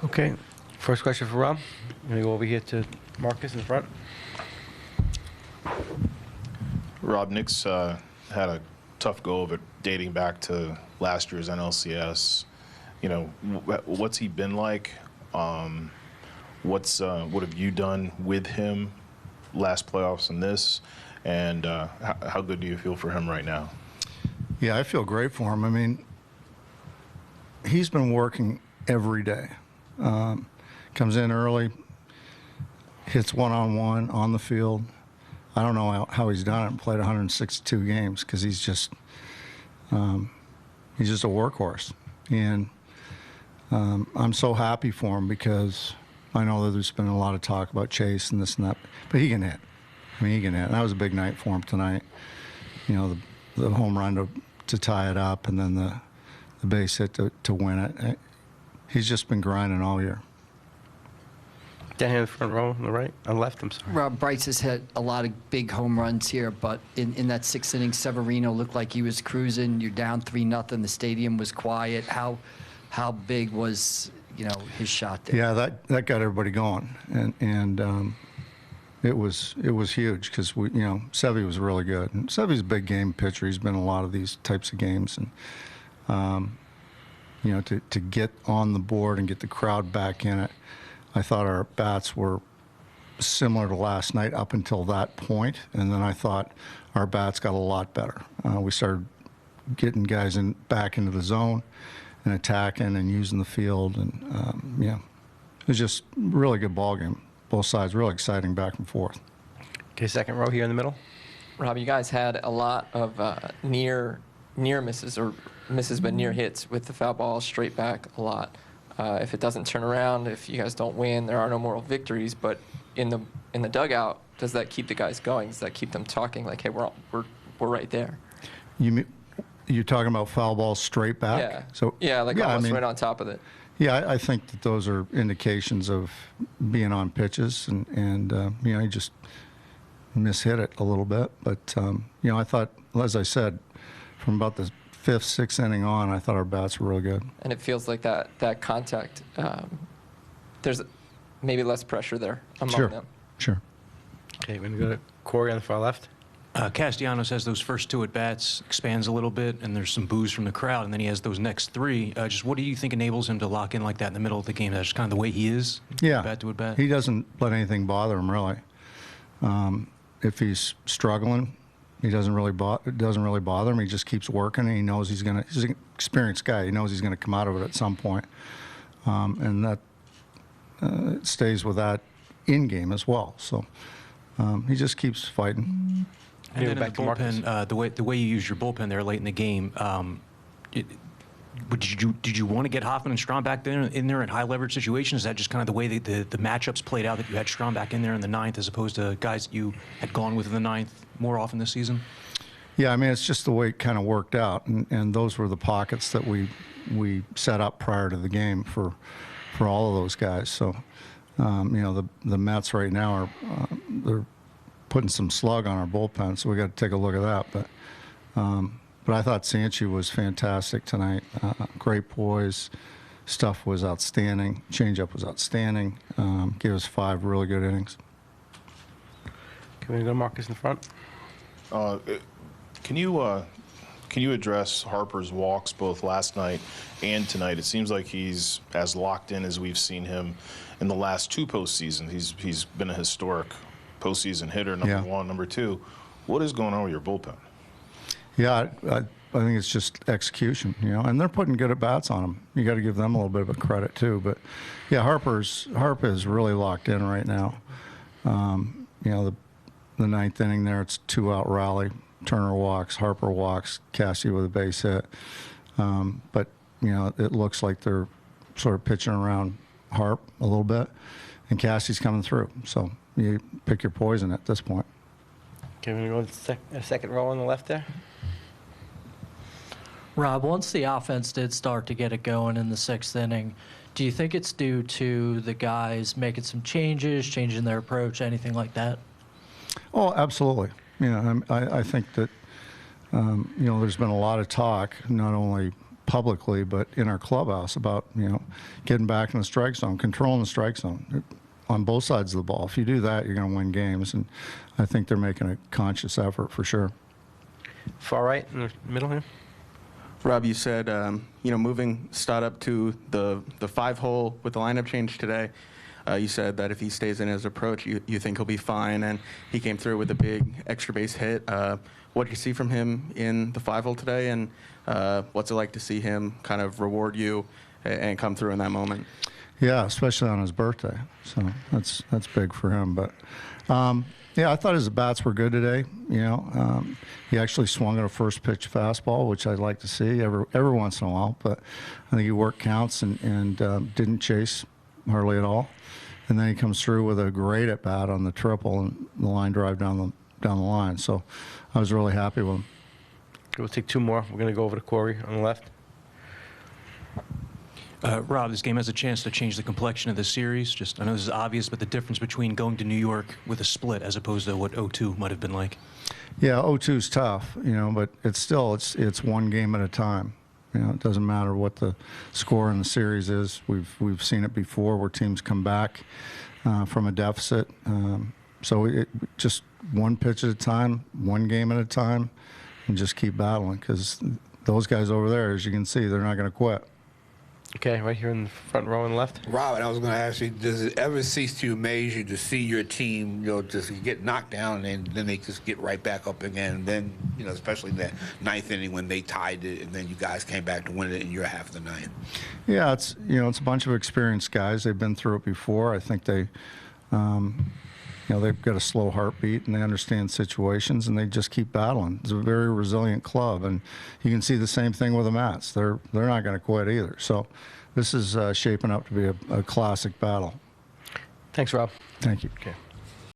Okay. First question for Rob. I'm going to go over here to Marcus in the front. Rob, Nick's had a tough go of it dating back to last year's NLCS. You know, what's he been like? What have you done with him last playoffs and this? And how good do you feel for him right now? Yeah, I feel great for him. I mean, he's been working every day. Comes in early, hits one-on-one on the field. I don't know how he's done it and played 162 games because he's just a workhorse. And I'm so happy for him because I know that there's been a lot of talk about Chase and this and that, but he can hit. I mean, he can hit. And that was a big night for him tonight. You know, the home run to tie it up and then the base hit to win it. He's just been grinding all year. Down here in the front row on the right, on the left, I'm sorry. Rob, Bryce has hit a lot of big home runs here, but in that sixth inning, Severino looked like he was cruising. You're down 3-0. The stadium was quiet. How big was, you know, his shot there? Yeah, that got everybody going, and it was huge because Sevy was really good. And Sevy's a big game pitcher. He's been in a lot of these types of games, and to get on the board and get the crowd back in it. I thought our bats were similar to last night up until that point, and then I thought our bats got a lot better. We started getting guys back into the zone and attacking and using the field, and it was just a really good ball game. Both sides really exciting back and forth. Okay, second row here in the middle. Rob, you guys had a lot of near misses or misses but near hits with the foul ball straight back a lot. If it doesn't turn around, if you guys don't win, there are no moral victories. But in the dugout, does that keep the guys going? Does that keep them talking like, hey, we're right there? You're talking about foul balls straight back? Yeah. So almost right on top of it. Yeah, I think that those are indications of being on pitches, and you just mishit it a little bit. But I thought, as I said, from about the fifth, sixth inning on, I thought our bats were really good. And it feels like that contact, there's maybe less pressure there among them. Sure. Okay, we're going to go to Corey on the far left. Castellanos has those first two at-bats, expands a little bit, and there's some boos from the crowd, and then he has those next three. Just what do you think enables him to lock in like that in the middle of the game? That's just kind of the way he is, yeah. Bat to at-bat? He doesn't let anything bother him, really. If he's struggling, he doesn't really bother him. He just keeps working, and he knows he's an experienced guy. He knows he's going to come out of it at some point. And that it stays with that in-game as well. So he just keeps fighting. And then in the bullpen, the way you use your bullpen there late in the game, did you want to get Hoffman and Strahm back in there in high leverage situations? Is that just kind of the way the matchups played out, that you had Strahm back in there in the ninth as opposed to guys that you had gone with in the ninth more often this season? Yeah, I mean, it's just the way it kind of worked out, and those were the pockets that we set up prior to the game for all of those guys. So, the Mets right now are they're putting some slug on our bullpen, so we got to take a look at that. But I thought Sanchi was fantastic tonight. Great poise. Stuff was outstanding. Changeup was outstanding. Gave us 5 really good innings. Can we go to Marcus in the front? Can you address Harper's walks both last night and tonight? It seems like he's as locked in as we've seen him in the last 2 postseasons. He's been a historic postseason hitter, number 1, number 2. What is going on with your bullpen? Yeah, I think it's just execution, and they're putting good at-bats on him. You got to give them a little bit of a credit too. But yeah, Harp is really locked in right now. The ninth inning there, it's 2-out rally. Turner walks, Harper walks, Cassie with a base hit. But it looks like they're sort of pitching around Harp a little bit, and Cassie's coming through. So you pick your poison at this point. Okay, we're going to go to second row on the left there. Rob, once the offense did start to get it going in the 6th inning, do you think it's due to the guys making some changes, changing their approach, anything like that? Oh, absolutely. I think that, there's been a lot of talk, not only publicly, but in our clubhouse about, getting back in the strike zone, controlling the strike zone on both sides of the ball. If you do that, you're going to win games, and I think they're making a conscious effort for sure. Far right in the middle here. Rob, you said, moving Stott up to the 5-hole with the lineup change today. You said that if he stays in his approach, you think he'll be fine, and he came through with a big extra base hit. What did you see from him in the 5-hole today, and what's it like to see him kind of reward you and come through in that moment? Yeah, especially on his birthday. So that's big for him. But I thought his bats were good today. He actually swung at a first pitch fastball, which I'd like to see every once in a while. But I think he worked counts and didn't chase hardly at all. And then he comes through with a great at bat on the triple and the line drive down the line. So I was really happy with him. We'll take two more. We're going to go over to Corey on the left. Rob, this game has a chance to change the complexion of the series. I know this is obvious, but the difference between going to New York with a split as opposed to what 0-2 might have been like. Yeah, 0-2 is tough, but it's one game at a time. It doesn't matter what the score in the series is. We've seen it before where teams come back from a deficit. So just one pitch at a time, one game at a time, and just keep battling, because those guys over there, as you can see, they're not going to quit. Okay, right here in the front row on the left. Robert, I was going to ask you, does it ever cease to amaze you to see your team, just get knocked down and then they just get right back up again? And then, especially in that ninth inning when they tied it and then you guys came back to win it in your half of the ninth. Yeah, it's a bunch of experienced guys. They've been through it before. I think they've got a slow heartbeat and they understand situations and they just keep battling. It's a very resilient club, and you can see the same thing with the Mets. They're not going to quit either. So this is shaping up to be a classic battle. Thanks, Rob. Thank you. Okay.